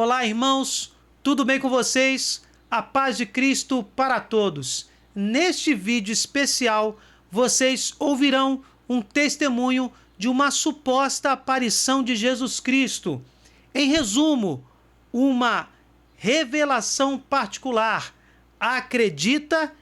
Olá, irmãos, tudo bem com vocês? A paz de Cristo para todos. Neste vídeo especial, vocês ouvirão um testemunho de uma suposta aparição de Jesus Cristo. Em resumo, uma revelação particular. Acredita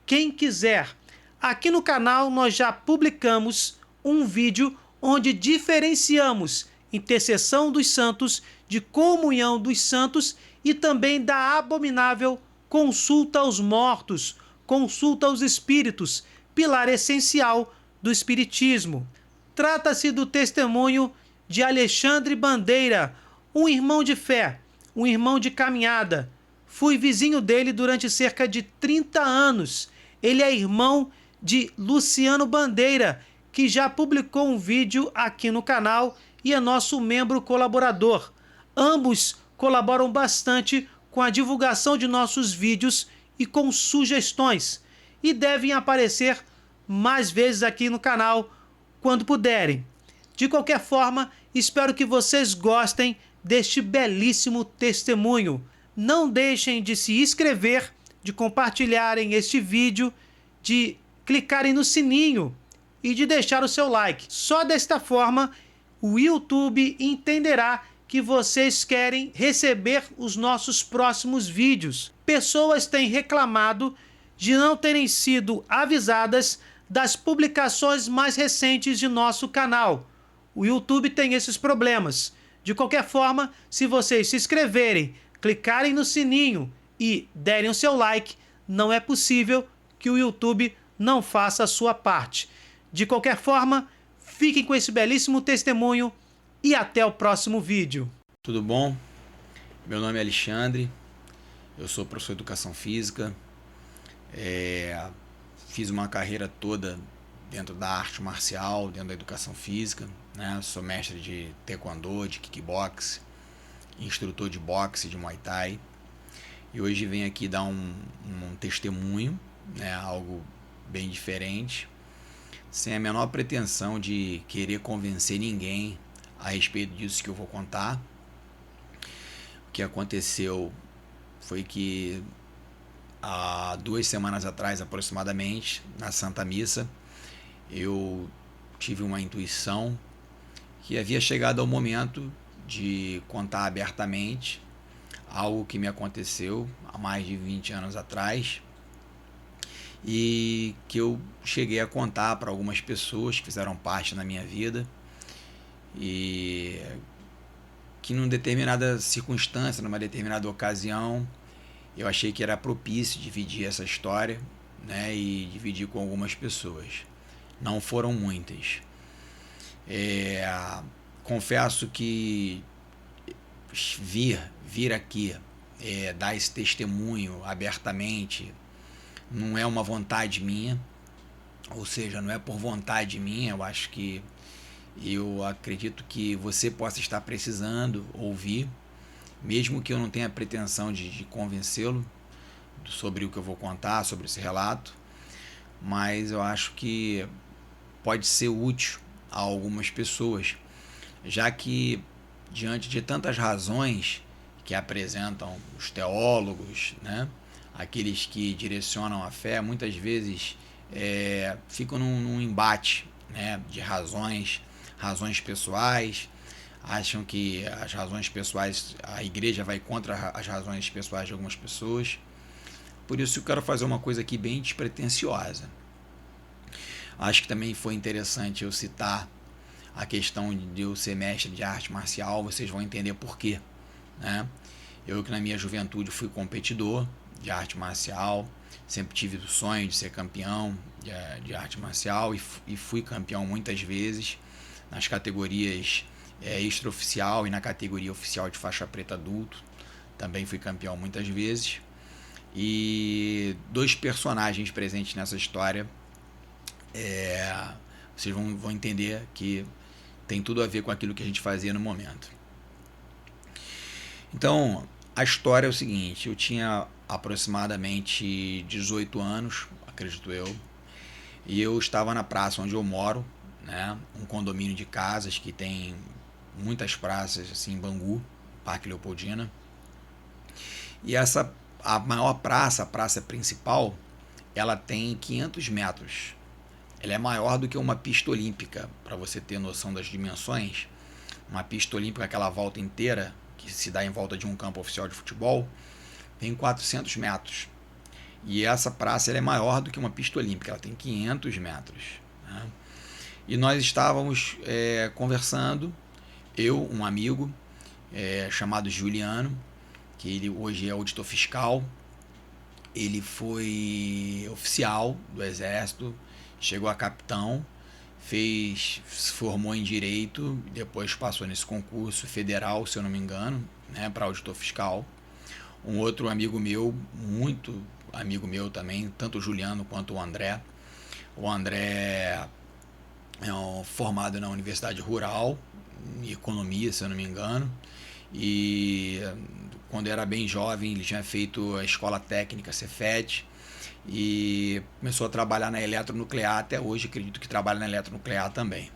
quem quiser. Aqui no canal nós já publicamos um vídeo onde diferenciamos intercessão dos santos, de comunhão dos santos e também da abominável consulta aos mortos, consulta aos espíritos, pilar essencial do espiritismo. Trata-se do testemunho de Alexandre Bandeira, um irmão de fé, um irmão de caminhada. Fui vizinho dele durante cerca de 30 anos. Ele é irmão de Luciano Bandeira, que já publicou um vídeo aqui no canal e é nosso membro colaborador. Ambos colaboram bastante com a divulgação de nossos vídeos e com sugestões, e devem aparecer mais vezes aqui no canal quando puderem. De qualquer forma, espero que vocês gostem deste belíssimo testemunho. Não deixem de se inscrever, de compartilharem este vídeo, de clicarem no sininho e de deixar o seu like. Só desta forma o YouTube entenderá que vocês querem receber os nossos próximos vídeos. Pessoas têm reclamado de não terem sido avisadas das publicações mais recentes de nosso canal. O YouTube tem esses problemas. De qualquer forma, se vocês se inscreverem, clicarem no sininho e derem o seu like, não é possível que o YouTube não faça a sua parte. De qualquer forma, fiquem com esse belíssimo testemunho e até o próximo vídeo. Tudo bom? Meu nome é Alexandre, eu sou professor de Educação Física, fiz uma carreira toda dentro da arte marcial, dentro da Educação Física, né? Sou mestre de Taekwondo, de Kickbox, instrutor de boxe, de Muay Thai, e hoje venho aqui dar um testemunho, né? Algo bem diferente, sem a menor pretensão de querer convencer ninguém a respeito disso que eu vou contar. O que aconteceu foi que há 2 semanas atrás, aproximadamente, na Santa Missa, eu tive uma intuição que havia chegado ao momento de contar abertamente algo que me aconteceu há mais de 20 anos atrás, e que eu cheguei a contar para algumas pessoas que fizeram parte na minha vida, e que numa determinada circunstância, numa determinada ocasião, eu achei que era propício dividir essa história, né, e dividir com algumas pessoas. Não foram muitas. Confesso que vir aqui dar esse testemunho abertamente não é uma vontade minha, ou seja, não é por vontade minha. Eu acredito que você possa estar precisando ouvir, mesmo que eu não tenha pretensão de convencê-lo sobre o que eu vou contar, sobre esse relato, mas eu acho que pode ser útil a algumas pessoas, já que diante de tantas razões que apresentam os teólogos, né, aqueles que direcionam a fé, muitas vezes ficam num embate, né, de razões pessoais, acham que as razões pessoais, a igreja vai contra as razões pessoais de algumas pessoas. Por isso eu quero fazer uma coisa aqui bem despretensiosa. Acho que também foi interessante eu citar a questão de eu ser mestre de arte marcial, vocês vão entender por quê, né? Eu que na minha juventude fui competidor de arte marcial, sempre tive o sonho de ser campeão de arte marcial e fui campeão muitas vezes nas categorias extraoficial e na categoria oficial de faixa preta adulto. Também fui campeão muitas vezes. E 2 personagens presentes nessa história, vocês vão entender que tem tudo a ver com aquilo que a gente fazia no momento. Então, a história é o seguinte: eu tinha aproximadamente 18 anos, acredito eu, e eu estava na praça onde eu moro, né, um condomínio de casas que tem muitas praças assim em Bangu, Parque Leopoldina, E a maior praça, a praça principal, ela tem 500 metros. Ela é maior do que uma pista olímpica, para você ter noção das dimensões. Uma pista olímpica, aquela volta inteira, que se dá em volta de um campo oficial de futebol, tem 400 metros. E essa praça ela é maior do que uma pista olímpica, ela tem 500 metros. Né? E nós estávamos conversando, eu, um amigo chamado Juliano, que ele hoje é auditor fiscal, ele foi oficial do Exército, chegou a capitão, se formou em Direito, depois passou nesse concurso federal, se eu não me engano, né, para auditor fiscal. Um outro amigo meu, muito amigo meu também, tanto o Juliano quanto o André. O André é formado na Universidade Rural, em Economia, se eu não me engano, e quando era bem jovem ele tinha feito a Escola Técnica Cefet e começou a trabalhar na eletronuclear, até hoje acredito que trabalha na eletronuclear também.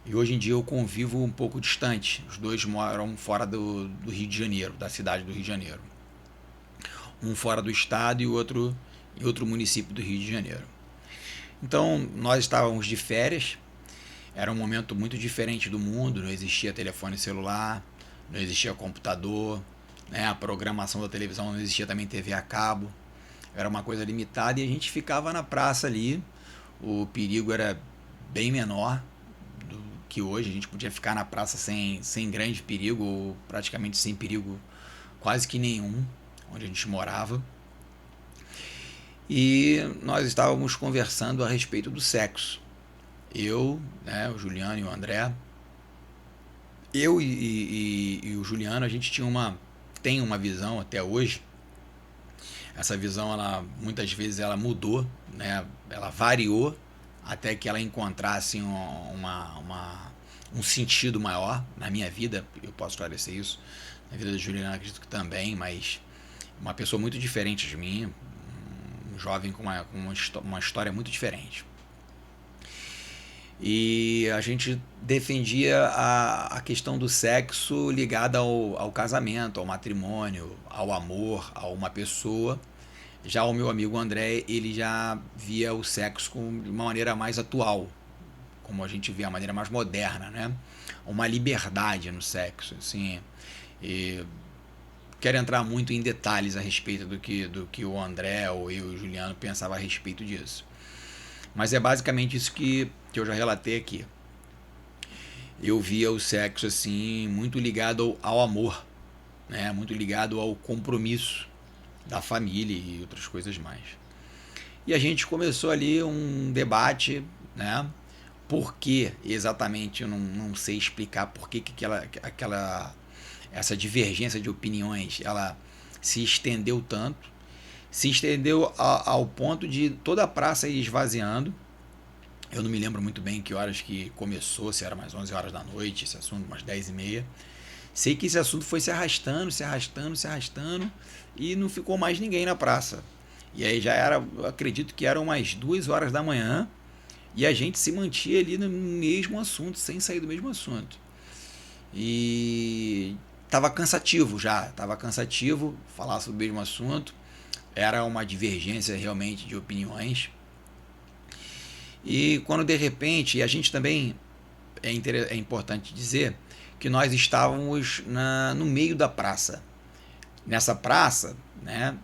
E hoje em dia eu convivo um pouco distante, os dois moram fora do Rio de Janeiro, da cidade do Rio de Janeiro. Um fora do estado e o outro em outro município do Rio de Janeiro. Então nós estávamos de férias, era um momento muito diferente do mundo, não existia telefone celular, não existia computador, né? A programação da televisão não existia também TV a cabo, era uma coisa limitada e a gente ficava na praça ali, o perigo era bem menor do que hoje, a gente podia ficar na praça sem grande perigo, ou praticamente sem perigo quase que nenhum, onde a gente morava. E nós estávamos conversando a respeito do sexo. Eu, né, o Juliano e o André. Eu e o Juliano, a gente tem uma visão até hoje. Essa visão, muitas vezes, ela mudou, né? Ela variou até que ela encontrasse um sentido maior na minha vida. Eu posso esclarecer isso. Na vida do Juliano, acredito que também, mas uma pessoa muito diferente de mim, um jovem com uma história muito diferente. E a gente defendia a questão do sexo ligada ao casamento, ao matrimônio, ao amor, a uma pessoa. Já o meu amigo André, ele já via o sexo de uma maneira mais atual, como a gente vê, a maneira mais moderna, né? Uma liberdade no sexo, assim. E quero entrar muito em detalhes a respeito do que o André ou eu e o Juliano pensava a respeito disso. Mas é basicamente isso que eu já relatei aqui. Eu via o sexo assim muito ligado ao amor, né? Muito ligado ao compromisso da família e outras coisas mais. E a gente começou ali um debate, né? Por que exatamente, eu não sei explicar por que essa divergência de opiniões ela se estendeu tanto. Se estendeu ao ponto de toda a praça ir esvaziando. Eu não me lembro muito bem que horas que começou, se era mais 11 horas da noite, esse assunto, umas 10h30. Sei que esse assunto foi se arrastando, e não ficou mais ninguém na praça. E aí já era, eu acredito que eram umas 2 horas da manhã, e a gente se mantinha ali no mesmo assunto, sem sair do mesmo assunto. E estava cansativo falar sobre o mesmo assunto. Era uma divergência realmente de opiniões. E quando de repente, a gente também, é importante dizer, que nós estávamos no meio da praça. Nessa praça, né,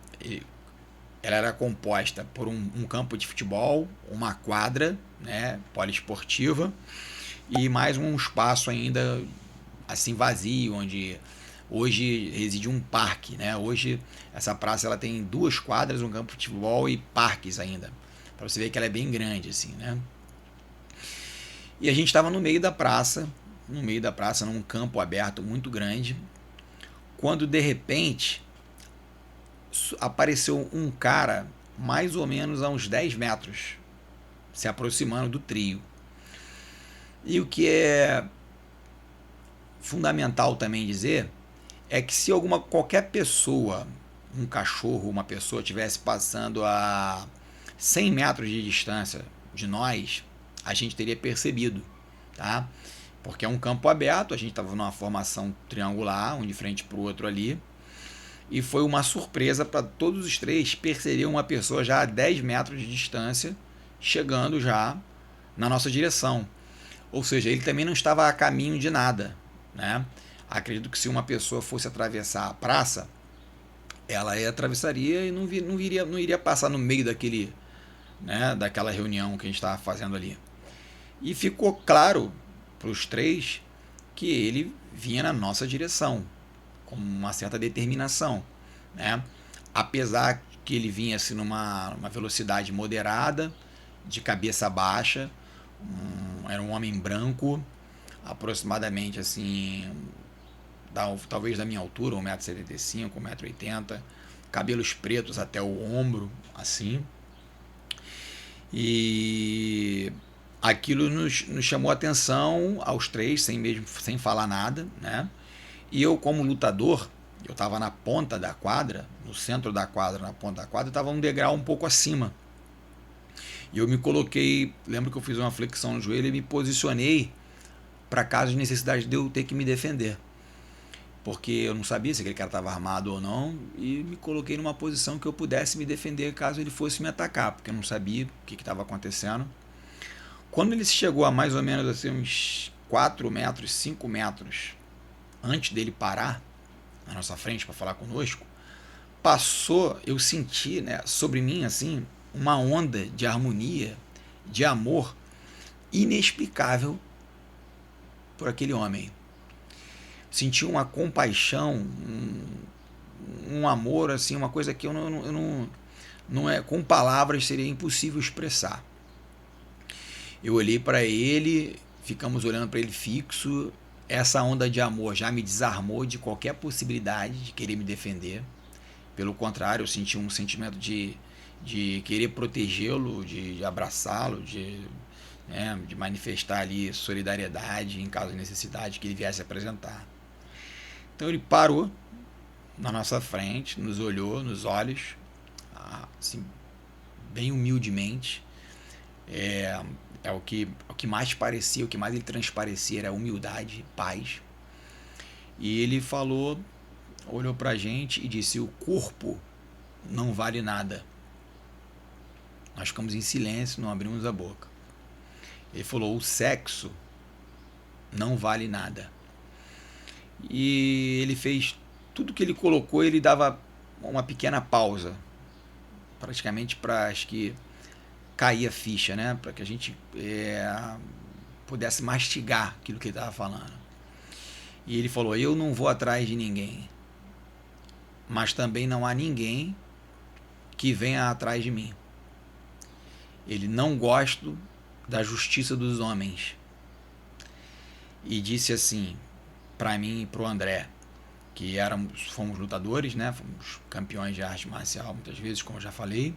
ela era composta por um campo de futebol, uma quadra, né, poliesportiva, e mais um espaço ainda assim vazio, onde hoje reside um parque, né? Hoje essa praça ela tem 2 quadras, um campo de futebol e parques ainda, para você ver que ela é bem grande assim, né? E a gente estava no meio da praça, num campo aberto muito grande, quando de repente apareceu um cara mais ou menos a uns 10 metros, se aproximando do trio. E o que é fundamental também dizer é que se qualquer pessoa, um cachorro, uma pessoa estivesse passando a 100 metros de distância de nós, a gente teria percebido, tá? Porque é um campo aberto, a gente estava numa formação triangular, um de frente para o outro ali, e foi uma surpresa para todos os três perceber uma pessoa já a 10 metros de distância, chegando já na nossa direção. Ou seja, ele também não estava a caminho de nada, né? Acredito que se uma pessoa fosse atravessar a praça, ela atravessaria e não iria passar no meio daquele, né, daquela reunião que a gente estava fazendo ali. E ficou claro para os três que ele vinha na nossa direção, com uma certa determinação, né? Apesar que ele vinha assim numa velocidade moderada, de cabeça baixa, era um homem branco, aproximadamente assim, talvez da minha altura, 1,75 m, 1,80 m, cabelos pretos até o ombro, assim. E aquilo nos chamou a atenção aos três, sem falar nada, né? E eu, como lutador, eu estava na ponta da quadra, no centro da quadra, na ponta da quadra, estava um degrau um pouco acima. E eu me coloquei, lembro que eu fiz uma flexão no joelho e me posicionei para caso de necessidade de eu ter que me defender. Porque eu não sabia se aquele cara estava armado ou não, e me coloquei numa posição que eu pudesse me defender caso ele fosse me atacar, porque eu não sabia o que estava acontecendo. Quando ele chegou a mais ou menos assim, uns 4 metros, 5 metros antes dele parar na nossa frente para falar conosco, passou, eu senti, né, sobre mim assim, uma onda de harmonia, de amor inexplicável por aquele homem. Senti uma compaixão, um amor, assim, uma coisa que eu não é, com palavras seria impossível expressar. Eu olhei para ele, ficamos olhando para ele fixo. Essa onda de amor já me desarmou de qualquer possibilidade de querer me defender. Pelo contrário, eu senti um sentimento de querer protegê-lo, de abraçá-lo, de manifestar ali solidariedade em caso de necessidade que ele viesse apresentar. Então ele parou na nossa frente, nos olhou nos olhos, assim, bem humildemente. O que mais parecia, o que mais ele transparecia era humildade, paz. E ele falou, olhou pra gente e disse: o corpo não vale nada. Nós ficamos em silêncio, não abrimos a boca. Ele falou: o sexo não vale nada. E ele fez tudo que ele colocou, ele dava uma pequena pausa, praticamente para, acho que, cair a ficha, né? Para que a gente pudesse mastigar aquilo que ele estava falando. E ele falou: eu não vou atrás de ninguém, mas também não há ninguém que venha atrás de mim. Ele não gosta da justiça dos homens. E disse assim para mim e para o André, que fomos lutadores, né? Fomos campeões de arte marcial muitas vezes, como eu já falei.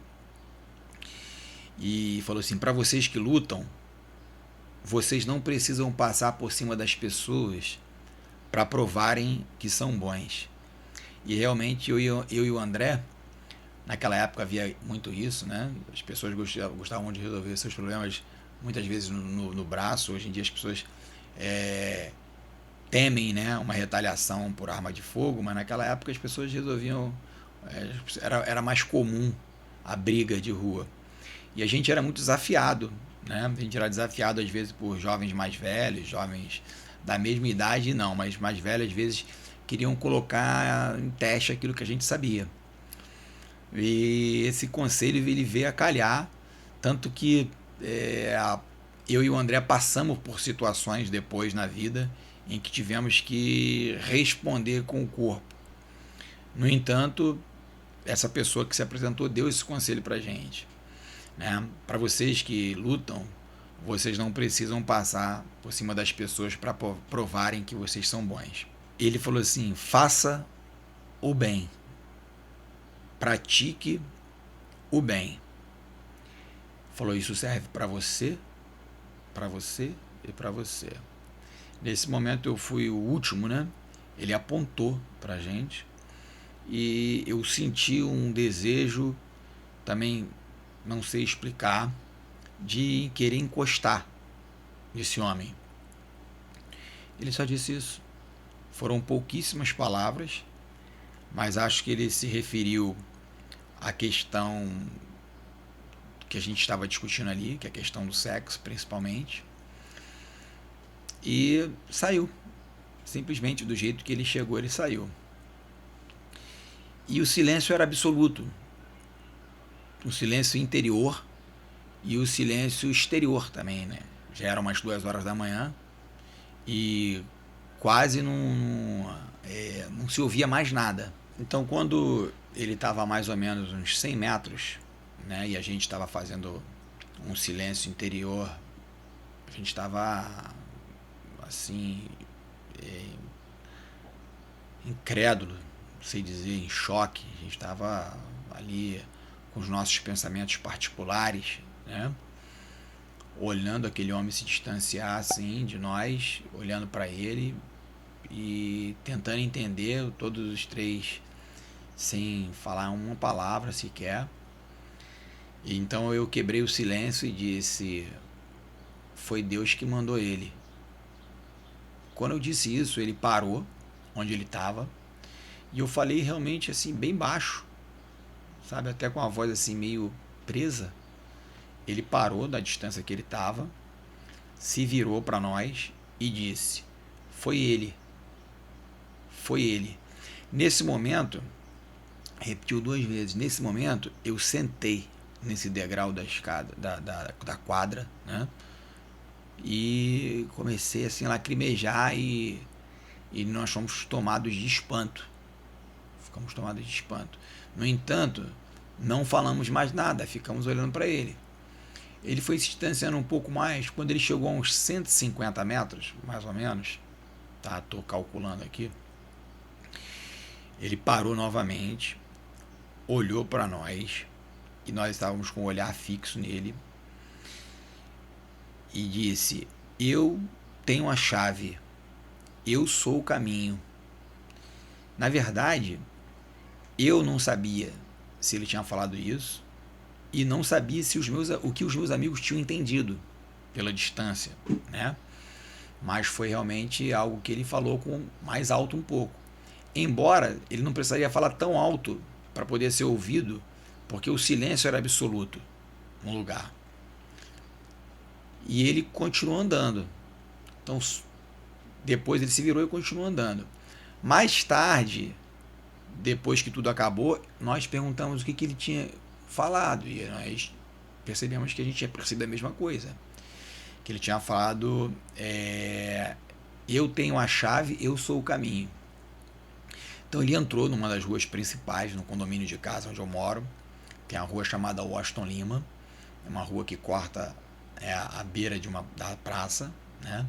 E falou assim: para vocês que lutam, vocês não precisam passar por cima das pessoas para provarem que são bons. E realmente eu e o André, naquela época havia muito isso, né? As pessoas gostavam de resolver seus problemas muitas vezes no braço. Hoje em dia as pessoas temem, né, uma retaliação por arma de fogo, mas naquela época as pessoas resolviam, era mais comum a briga de rua. E a gente era muito desafiado, né? A gente era desafiado às vezes por jovens mais velhos, jovens da mesma idade, não, mas mais velhos às vezes queriam colocar em teste aquilo que a gente sabia. E esse conselho ele veio a calhar, tanto que eu e o André passamos por situações depois na vida em que tivemos que responder com o corpo. No entanto, essa pessoa que se apresentou deu esse conselho para a gente, né? Para vocês que lutam, vocês não precisam passar por cima das pessoas para provarem que vocês são bons. Ele falou assim: faça o bem, pratique o bem. Falou: isso serve para você e para você. Nesse momento eu fui o último, né? Ele apontou pra gente e eu senti um desejo, também não sei explicar, de querer encostar nesse homem. Ele só disse isso. Foram pouquíssimas palavras, mas acho que ele se referiu à questão que a gente estava discutindo ali, que é a questão do sexo, principalmente, e saiu. Simplesmente do jeito que ele chegou, ele saiu. E o silêncio era absoluto. O silêncio interior e o silêncio exterior também, né? Já eram umas 2 horas da manhã e quase não se ouvia mais nada. Então, quando ele estava a mais ou menos uns 100 metros, né, e a gente estava fazendo um silêncio interior, a gente estava assim, incrédulo, não sei dizer, em choque. A gente estava ali com os nossos pensamentos particulares, né, olhando aquele homem se distanciar assim de nós, olhando para ele e tentando entender, todos os três sem falar uma palavra sequer. E então eu quebrei o silêncio e disse: foi Deus que mandou ele. Quando eu disse isso, ele parou onde ele estava e eu falei realmente assim, bem baixo, sabe, até com a voz assim meio presa. Ele parou da distância que ele estava, se virou para nós e disse: foi ele. Foi ele. Nesse momento, repetiu 2 vezes, nesse momento eu sentei nesse degrau da escada, da quadra, né? E comecei assim a lacrimejar e nós fomos tomados de espanto. Ficamos tomados de espanto. No entanto, não falamos mais nada, ficamos olhando para ele. Ele foi se distanciando um pouco mais. Quando ele chegou a uns 150 metros, mais ou menos, tá? Estou calculando aqui. Ele parou novamente, olhou para nós, e nós estávamos com o olhar fixo nele, e disse: eu tenho a chave, eu sou o caminho. Na verdade, eu não sabia se ele tinha falado isso, e não sabia se o que os meus amigos tinham entendido pela distância, né? Mas foi realmente algo que ele falou com mais alto um pouco. Embora ele não precisaria falar tão alto para poder ser ouvido, porque o silêncio era absoluto no lugar. E ele continuou andando. Então, depois ele se virou e continuou andando. Mais tarde, depois que tudo acabou, nós perguntamos o que ele tinha falado. E nós percebemos que a gente tinha percebido a mesma coisa. Que ele tinha falado: eu tenho a chave, eu sou o caminho. Então ele entrou numa das ruas principais, no condomínio de casa onde eu moro. Tem a rua chamada Washington Lima. É uma rua que corta a beira da praça, né?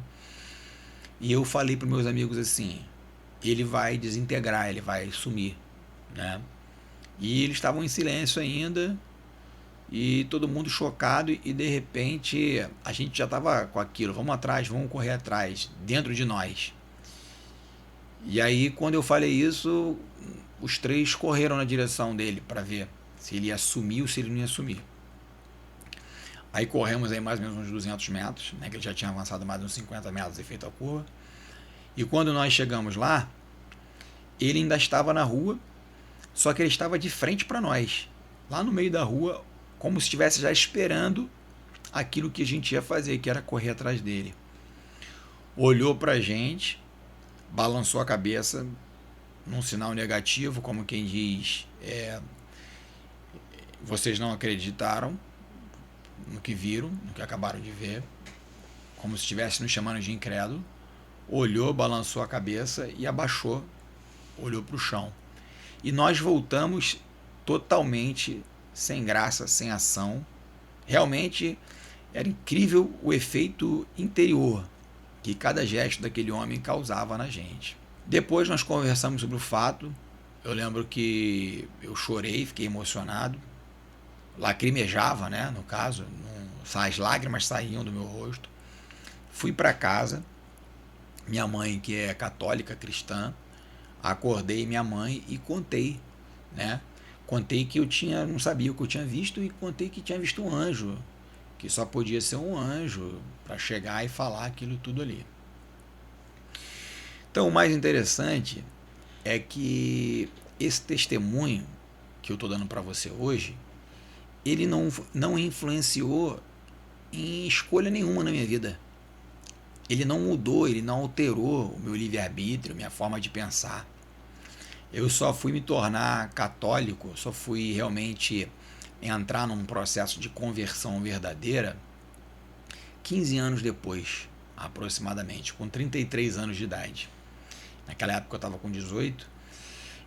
E eu falei para meus amigos assim: ele vai desintegrar, ele vai sumir, né? E eles estavam em silêncio ainda, e todo mundo chocado, e de repente a gente já estava com aquilo: vamos atrás, vamos correr atrás, dentro de nós. E aí, quando eu falei isso, os 3 correram na direção dele para ver se ele ia sumir ou se ele não ia sumir. Aí corremos aí mais ou menos uns 200 metros, né, que ele já tinha avançado mais de uns 50 metros e feito a curva. E quando nós chegamos lá, ele ainda estava na rua, só que ele estava de frente para nós, lá no meio da rua, como se estivesse já esperando aquilo que a gente ia fazer, que era correr atrás dele. Olhou para a gente, balançou a cabeça num sinal negativo, como quem diz: vocês não acreditaram no que viram, no que acabaram de ver, como se estivesse nos chamando de incrédulo. Olhou, balançou a cabeça e abaixou, olhou para o chão. E nós voltamos totalmente sem graça, sem ação. Realmente era incrível o efeito interior que cada gesto daquele homem causava na gente. Depois nós conversamos sobre o fato. Eu lembro que eu chorei, fiquei emocionado, lacrimejava, né, no caso, as lágrimas saíam do meu rosto. Fui para casa, minha mãe, que é católica, cristã, acordei minha mãe e contei, né? Contei que não sabia o que eu tinha visto, e contei que tinha visto um anjo, que só podia ser um anjo para chegar e falar aquilo tudo ali. Então, o mais interessante é que esse testemunho que eu estou dando para você hoje, ele não influenciou em escolha nenhuma na minha vida. Ele não mudou, ele não alterou o meu livre-arbítrio, minha forma de pensar. Eu só fui me tornar católico, só fui realmente entrar num processo de conversão verdadeira 15 anos depois, aproximadamente, com 33 anos de idade. Naquela época eu estava com 18.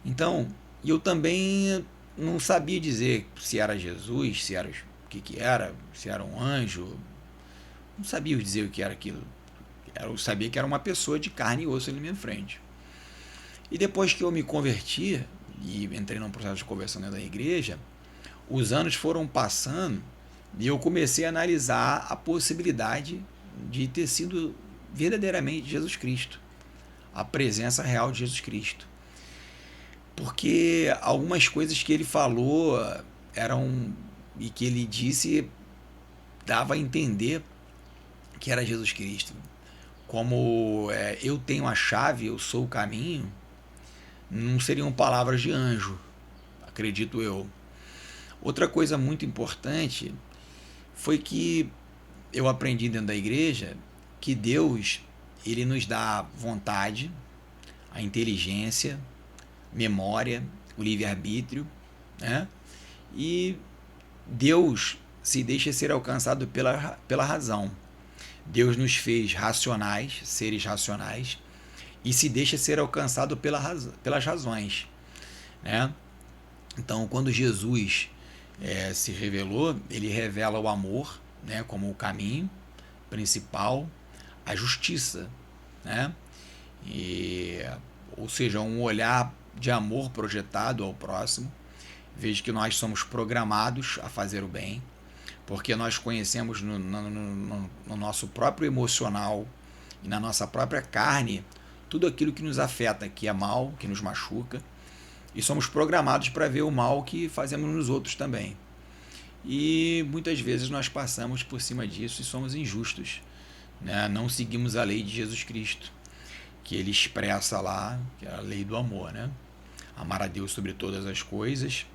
Então, eu também não sabia dizer se era Jesus, se era o que era, se era um anjo. Não sabia dizer o que era aquilo. Eu sabia que era uma pessoa de carne e osso ali na minha frente. E depois que eu me converti e entrei num processo de conversão dentro da igreja, os anos foram passando e eu comecei a analisar a possibilidade de ter sido verdadeiramente Jesus Cristo, a presença real de Jesus Cristo. Porque algumas coisas que ele falou e que ele disse dava a entender que era Jesus Cristo. Como eu tenho a chave, eu sou o caminho, não seriam palavras de anjo, acredito eu. Outra coisa muito importante foi que eu aprendi dentro da igreja que Deus, ele nos dá vontade, a inteligência, memória, o livre-arbítrio, né? E Deus se deixa ser alcançado pela razão. Deus nos fez racionais, seres racionais, e se deixa ser alcançado pelas razões, né? Então, quando Jesus se revelou, ele revela o amor, né, como o caminho principal, a justiça, né? Ou seja, um olhar de amor projetado ao próximo. Veja que nós somos programados a fazer o bem, porque nós conhecemos no nosso próprio emocional e na nossa própria carne tudo aquilo que nos afeta, que é mal, que nos machuca, e somos programados para ver o mal que fazemos nos outros também. E muitas vezes nós passamos por cima disso e somos injustos, né? Não seguimos a lei de Jesus Cristo, que ele expressa lá, que é a lei do amor, né? Amar a Deus sobre todas as coisas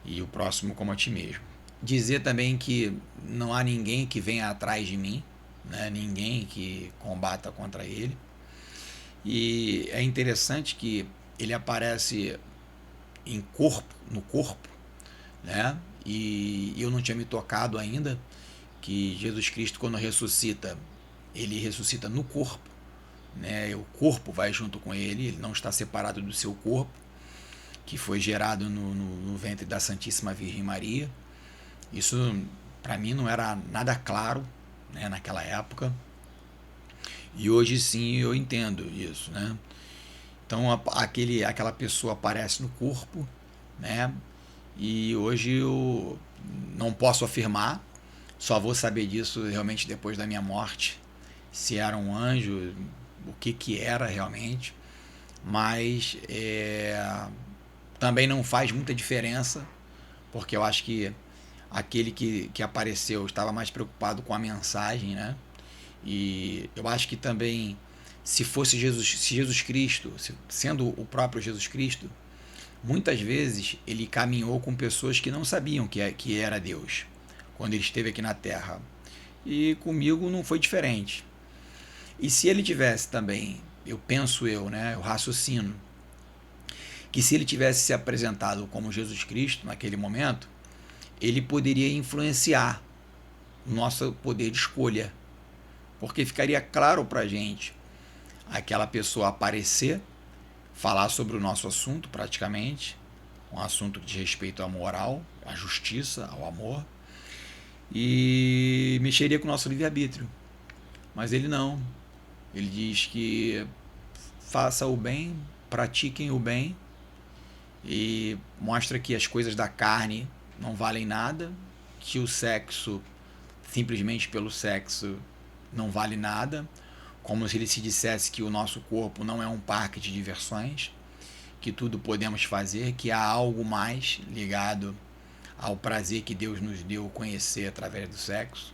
e o próximo como a ti mesmo. Dizer também que não há ninguém que venha atrás de mim, né? Ninguém que combata contra ele. E é interessante que ele aparece no corpo, né? E eu não tinha me tocado ainda que Jesus Cristo, quando ressuscita, ele ressuscita no corpo, né? O corpo vai junto com ele não está separado do seu corpo, que foi gerado no ventre da Santíssima Virgem Maria. Isso, para mim, não era nada claro, né, naquela época. E hoje sim eu entendo isso, né? Então aquela pessoa aparece no corpo, né? E hoje eu não posso afirmar, só vou saber disso realmente depois da minha morte, se era um anjo, o que era realmente. Mas também não faz muita diferença, porque eu acho que aquele que apareceu estava mais preocupado com a mensagem, né? E eu acho que também, se Jesus Cristo, sendo o próprio Jesus Cristo, muitas vezes ele caminhou com pessoas que não sabiam que era Deus, quando ele esteve aqui na Terra. E comigo não foi diferente. E se ele tivesse também, né, eu raciocino, que se ele tivesse se apresentado como Jesus Cristo naquele momento, ele poderia influenciar o nosso poder de escolha, porque ficaria claro para a gente aquela pessoa aparecer, falar sobre o nosso assunto praticamente, um assunto que diz respeito à moral, à justiça, ao amor, e mexeria com o nosso livre-arbítrio. Mas ele não. Ele diz que faça o bem, pratiquem o bem, e mostra que as coisas da carne não valem nada, que o sexo, simplesmente pelo sexo, não vale nada, como se ele se dissesse que o nosso corpo não é um parque de diversões, que tudo podemos fazer, que há algo mais ligado ao prazer que Deus nos deu conhecer através do sexo,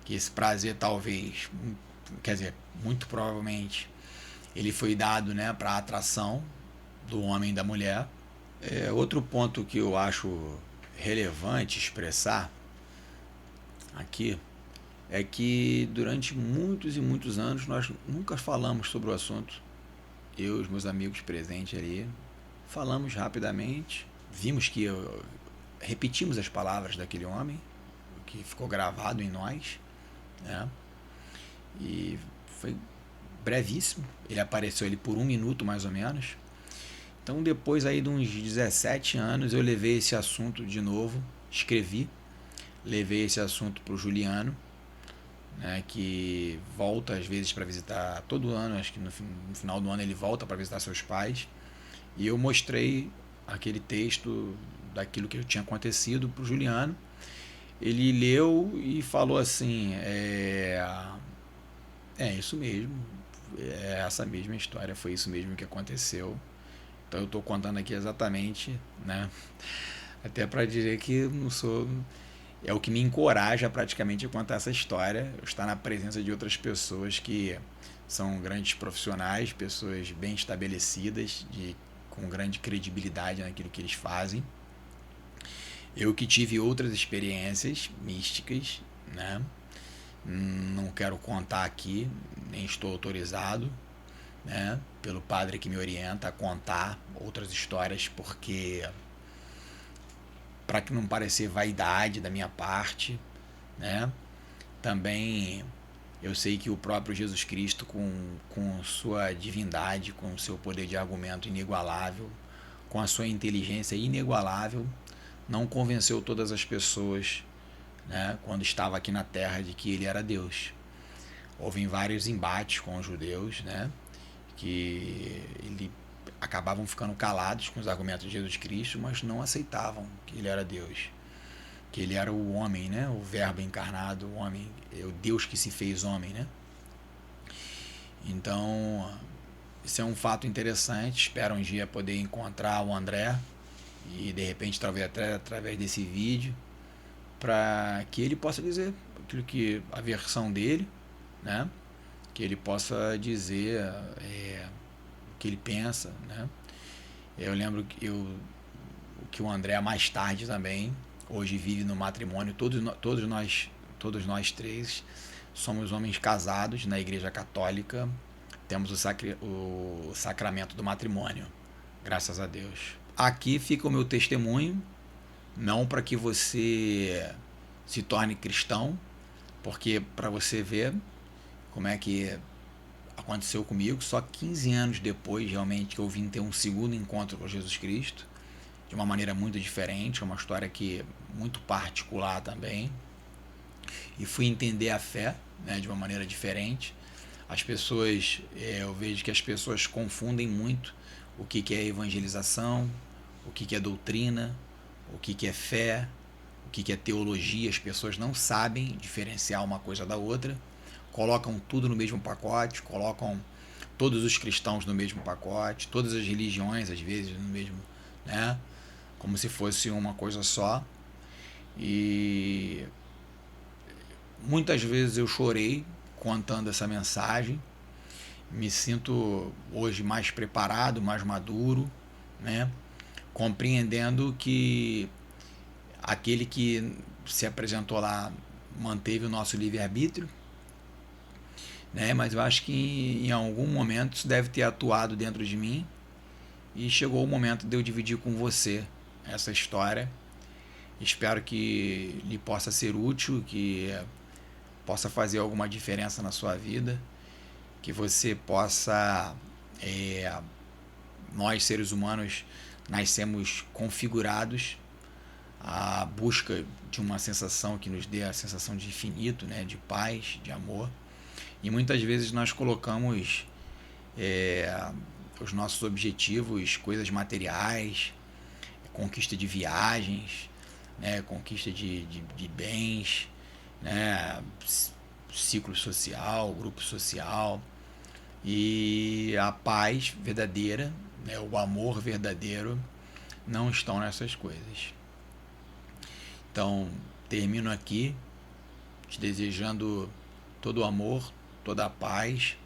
que esse prazer talvez, quer dizer, muito provavelmente, ele foi dado, né, para atração, do homem e da mulher. Outro ponto que eu acho relevante expressar aqui é que durante muitos e muitos anos nós nunca falamos sobre o assunto. Eu e os meus amigos presentes ali falamos rapidamente, vimos que repetimos as palavras daquele homem, o que ficou gravado em nós, né? E foi brevíssimo. Ele apareceu ali por 1 minuto mais ou menos. Então depois aí de uns 17 anos eu levei esse assunto de novo, escrevi, levei esse assunto para o Juliano, né, que volta às vezes para visitar todo ano, acho que no final do ano ele volta para visitar seus pais, e eu mostrei aquele texto daquilo que tinha acontecido para o Juliano. Ele leu e falou assim, isso mesmo, é essa mesma história, foi isso mesmo que aconteceu. Então eu estou contando aqui exatamente, né? Até para dizer que eu não sou... É o que me encoraja praticamente a contar essa história, eu estar na presença de outras pessoas que são grandes profissionais, pessoas bem estabelecidas, com grande credibilidade naquilo que eles fazem. Eu que tive outras experiências místicas, né? Não quero contar aqui, nem estou autorizado, né, pelo padre que me orienta a contar outras histórias, porque para que não parecer vaidade da minha parte, né? Também eu sei que o próprio Jesus Cristo, com sua divindade, com o seu poder de argumento inigualável, com a sua inteligência inigualável, não convenceu todas as pessoas, né, quando estava aqui na Terra, de que ele era Deus. Houve vários embates com os judeus, né, que acabavam ficando calados com os argumentos de Jesus Cristo, mas não aceitavam que ele era Deus, que ele era o homem, né, o verbo encarnado, o homem, o Deus que se fez homem, né. Então, isso é um fato interessante. Espero um dia poder encontrar o André e de repente talvez até através desse vídeo, para que ele possa dizer aquilo que a versão dele, né, que ele possa dizer o que ele pensa, né. Eu lembro que o André mais tarde também, hoje vive no matrimônio, todos nós três somos homens casados na Igreja Católica, temos o sacramento do matrimônio, graças a Deus. Aqui fica o meu testemunho, não para que você se torne cristão, porque para você ver como é que aconteceu comigo, só 15 anos depois realmente que eu vim ter um segundo encontro com Jesus Cristo, de uma maneira muito diferente, uma história que muito particular também, e fui entender a fé, né, de uma maneira diferente. As pessoas, eu vejo que as pessoas confundem muito o que é evangelização, o que é doutrina, o que é fé, o que é teologia. As pessoas não sabem diferenciar uma coisa da outra, colocam tudo no mesmo pacote, colocam todos os cristãos no mesmo pacote, todas as religiões às vezes no mesmo, né, como se fosse uma coisa só. E muitas vezes eu chorei contando essa mensagem. Me sinto hoje mais preparado, mais maduro, né, compreendendo que aquele que se apresentou lá manteve o nosso livre-arbítrio, né, mas eu acho que em algum momento isso deve ter atuado dentro de mim, e chegou o momento de eu dividir com você essa história. Espero que lhe possa ser útil, que possa fazer alguma diferença na sua vida, que você possa... nós, seres humanos, nascemos configurados à busca de uma sensação que nos dê a sensação de infinito, né, de paz, de amor. E muitas vezes nós colocamos os nossos objetivos, coisas materiais, conquista de viagens, né, conquista de bens, né, ciclo social, grupo social, e a paz verdadeira, né, o amor verdadeiro não estão nessas coisas. Então, termino aqui te desejando todo o amor, toda a paz,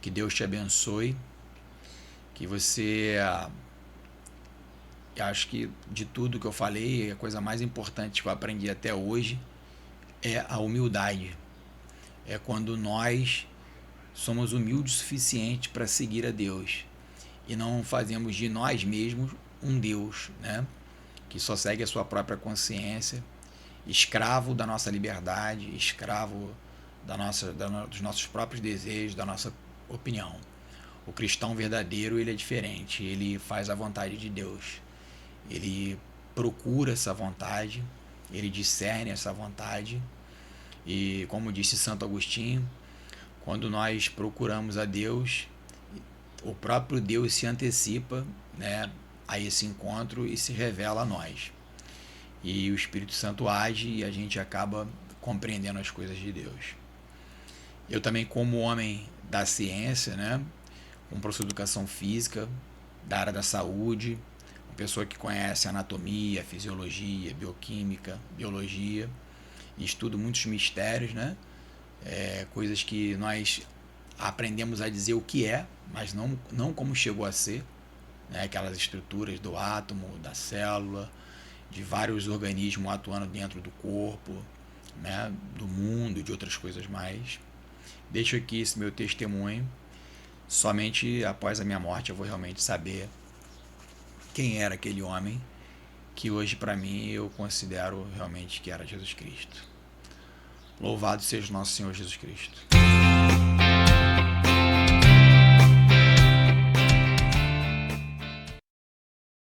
que Deus te abençoe, que você eu acho que de tudo que eu falei, a coisa mais importante que eu aprendi até hoje é a humildade. É quando nós somos humildes o suficiente para seguir a Deus e não fazemos de nós mesmos um Deus, né? Que só segue a sua própria consciência, escravo da nossa liberdade, escravo dos nossos próprios desejos, da nossa opinião. O cristão verdadeiro, ele é diferente, ele faz a vontade de Deus, ele procura essa vontade, ele discerne essa vontade, e como disse Santo Agostinho, quando nós procuramos a Deus, o próprio Deus se antecipa, né, a esse encontro e se revela a nós. E o Espírito Santo age e a gente acaba compreendendo as coisas de Deus. Eu também, como homem da ciência, né, um professor de educação física, da área da saúde, uma pessoa que conhece anatomia, fisiologia, bioquímica, biologia, e estudo muitos mistérios, né, coisas que nós aprendemos a dizer o que é, mas não como chegou a ser, né, aquelas estruturas do átomo, da célula, de vários organismos atuando dentro do corpo, né, do mundo e de outras coisas mais. Deixo aqui esse meu testemunho. Somente após a minha morte eu vou realmente saber quem era aquele homem que hoje para mim eu considero realmente que era Jesus Cristo. Louvado seja o nosso Senhor Jesus Cristo.